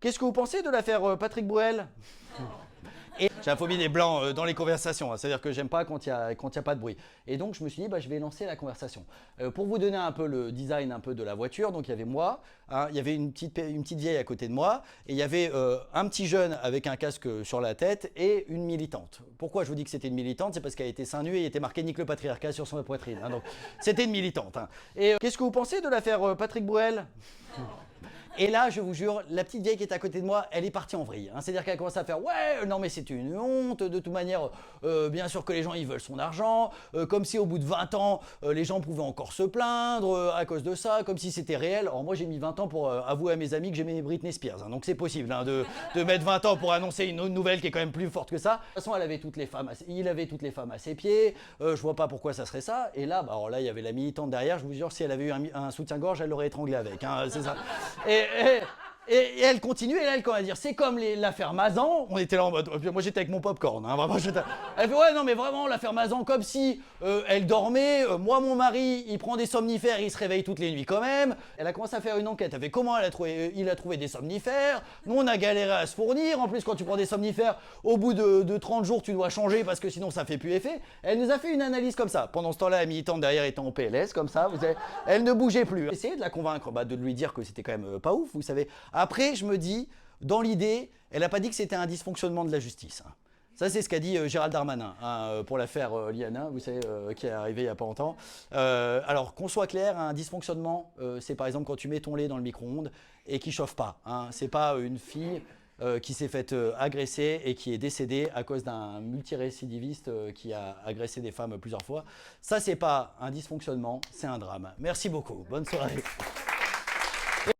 Qu'est-ce que vous pensez de l'affaire Patrick Bruel? Et j'ai la phobie des blancs dans les conversations, hein, c'est-à-dire que j'aime pas quand il y a pas de bruit. Et donc je me suis dit, bah, je vais lancer la conversation. Pour vous donner un peu le design un peu de la voiture, donc il y avait moi, hein, il y avait une petite vieille à côté de moi, et il y avait un petit jeune avec un casque sur la tête et une militante. Pourquoi je vous dis que c'était une militante? C'est parce qu'elle était seins nus et il était marqué Nique le patriarcat sur son poitrine. Hein, donc c'était une militante. Hein. Et qu'est-ce que vous pensez de l'affaire Patrick Bruel? Et là, je vous jure, la petite vieille qui est à côté de moi, elle est partie en vrille. Hein. C'est-à-dire qu'elle commence à faire « Ouais, non mais c'est une honte, de toute manière, bien sûr que les gens, ils veulent son argent, comme si au bout de 20 ans, les gens pouvaient encore se plaindre à cause de ça, comme si c'était réel. » Alors moi, j'ai mis 20 ans pour avouer à mes amis que j'aimais Britney Spears. Hein. Donc c'est possible hein, de mettre 20 ans pour annoncer une autre nouvelle qui est quand même plus forte que ça. De toute façon, il avait toutes les femmes à ses pieds, je vois pas pourquoi ça serait ça. Et là, bah, alors là, il y avait la militante derrière, je vous jure, si elle avait eu un soutien-gorge, elle l'aurait étranglé avec. Hein, c'est ça. Et elle continue, et là, elle commence à dire, c'est comme l'affaire Mazan. On était là en mode, moi j'étais avec mon popcorn, hein, vraiment. Elle fait, ouais, non, mais vraiment, l'affaire Mazan, comme si elle dormait. Moi, mon mari, il prend des somnifères, il se réveille toutes les nuits quand même. Elle a commencé à faire une enquête. Elle fait, comment il a trouvé des somnifères? Nous, on a galéré à se fournir. En plus, quand tu prends des somnifères, au bout de 30 jours, tu dois changer parce que sinon, ça fait plus effet. Elle nous a fait une analyse comme ça. Pendant ce temps-là, la militante derrière était en PLS, comme ça. Elle ne bougeait plus. J'ai essayé de la convaincre, de lui dire que c'était quand même pas ouf, vous savez. Après, je me dis, dans l'idée, elle n'a pas dit que c'était un dysfonctionnement de la justice. Hein. Ça, c'est ce qu'a dit Gérald Darmanin hein, pour l'affaire Liana, vous savez, qui est arrivée il n'y a pas longtemps. Alors, qu'on soit clair, un dysfonctionnement, c'est par exemple quand tu mets ton lait dans le micro-ondes et qu'il ne chauffe pas. Hein. C'est pas une fille qui s'est faite agresser et qui est décédée à cause d'un multirécidiviste qui a agressé des femmes plusieurs fois. Ça, c'est pas un dysfonctionnement, c'est un drame. Merci beaucoup. Bonne soirée.